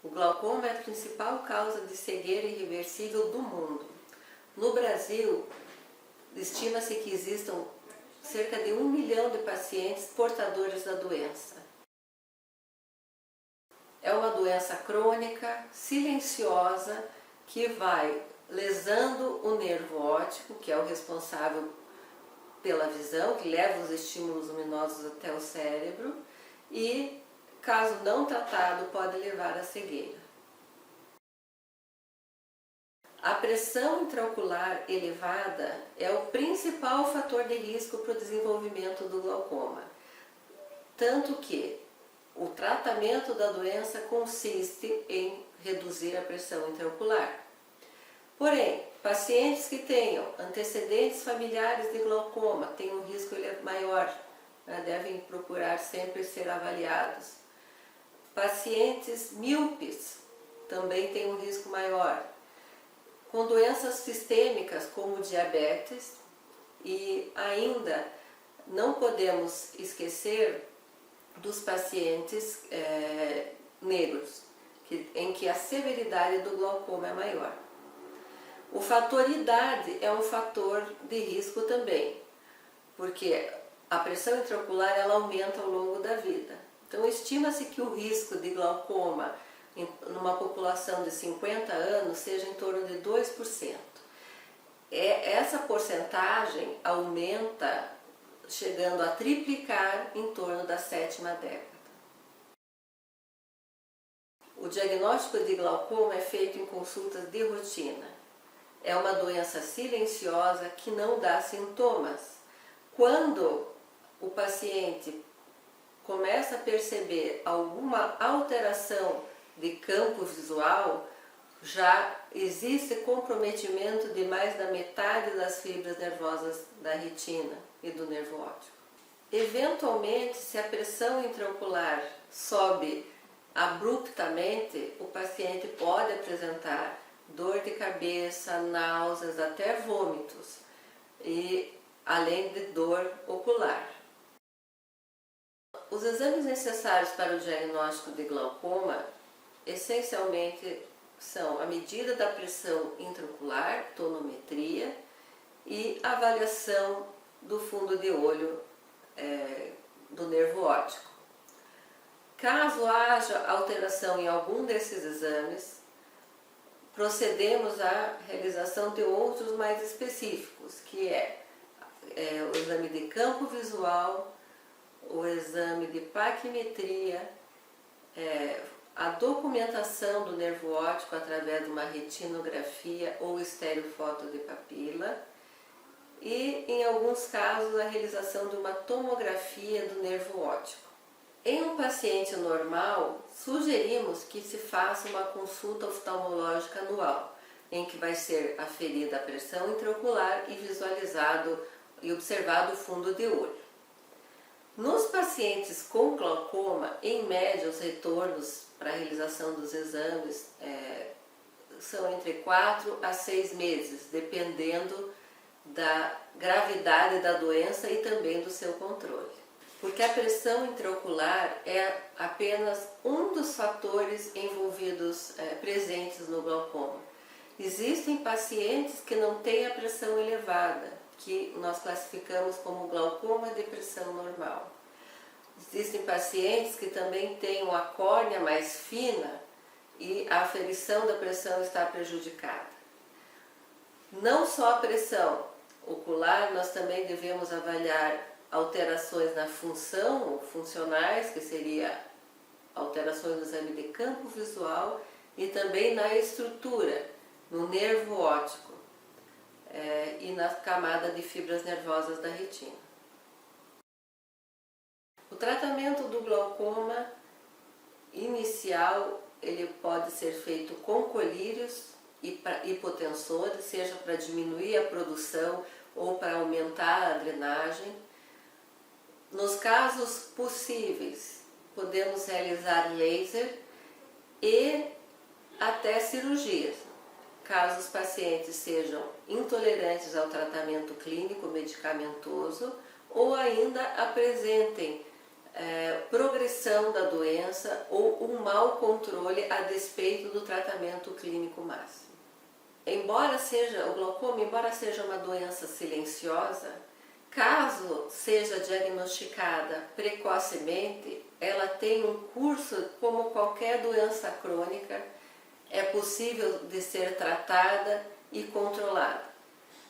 O glaucoma é a principal causa de cegueira irreversível do mundo. No Brasil, estima-se que existam cerca de 1 milhão de pacientes portadores da doença. É uma doença crônica, silenciosa, que vai lesando o nervo óptico, que é o responsável pela visão, que leva os estímulos luminosos até o cérebro, e, caso não tratado, pode levar à cegueira. A pressão intraocular elevada é o principal fator de risco para o desenvolvimento do glaucoma, tanto que o tratamento da doença consiste em reduzir a pressão intraocular. Porém, pacientes que tenham antecedentes familiares de glaucoma têm um risco maior, devem procurar sempre ser avaliados. Pacientes míopes também têm um risco maior. Com doenças sistêmicas como diabetes, e ainda não podemos esquecer dos pacientes negros, em que a severidade do glaucoma é maior. O fator idade é um fator de risco também, porque a pressão intraocular ela aumenta ao longo da vida. Então estima-se que o risco de glaucoma numa população de 50 anos seja em torno de 2%. Essa porcentagem aumenta, chegando a triplicar em torno da 7ª década. O diagnóstico de glaucoma é feito em consultas de rotina. É uma doença silenciosa que não dá sintomas. Quando o paciente começa a perceber alguma alteração de campo visual, já existe comprometimento de mais da metade das fibras nervosas da retina e do nervo óptico. Eventualmente, se a pressão intraocular sobe abruptamente, o paciente pode apresentar dor de cabeça, náuseas, até vômitos, e além de dor ocular. Os exames necessários para o diagnóstico de glaucoma essencialmente são a medida da pressão intraocular, tonometria, e avaliação do fundo de olho do nervo óptico. Caso haja alteração em algum desses exames, procedemos à realização de outros mais específicos, que é o exame de campo visual, o exame de paquimetria, a documentação do nervo óptico através de uma retinografia ou estereofoto de papila e, em alguns casos, a realização de uma tomografia do nervo óptico. Em um paciente normal, sugerimos que se faça uma consulta oftalmológica anual, em que vai ser aferida a pressão intraocular e visualizado e observado o fundo de olho. Nos pacientes com glaucoma, em média, os retornos para a realização dos exames são entre 4 a 6 meses, dependendo da gravidade da doença e também do seu controle. Porque a pressão intraocular é apenas um dos fatores envolvidos, presentes no glaucoma. Existem pacientes que não têm a pressão elevada, que nós classificamos como glaucoma de pressão normal. Existem pacientes que também têm uma córnea mais fina e a aferição da pressão está prejudicada. Não só a pressão ocular, nós também devemos avaliar alterações na função, funcionais, que seria alterações no exame de campo visual, e também na estrutura, no nervo óptico e na camada de fibras nervosas da retina. O tratamento do glaucoma inicial, ele pode ser feito com colírios e hipotensores, seja para diminuir a produção ou para aumentar a drenagem. Nos casos possíveis, podemos realizar laser e até cirurgias, caso os pacientes sejam intolerantes ao tratamento clínico medicamentoso ou ainda apresentem progressão da doença ou um mau controle a despeito do tratamento clínico máximo. O glaucoma, embora seja uma doença silenciosa, caso seja diagnosticada precocemente, ela tem um curso como qualquer doença crônica, é possível de ser tratada e controlada.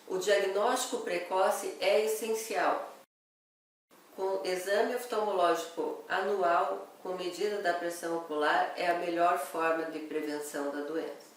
O diagnóstico precoce é essencial. Com exame oftalmológico anual, com medida da pressão ocular, é a melhor forma de prevenção da doença.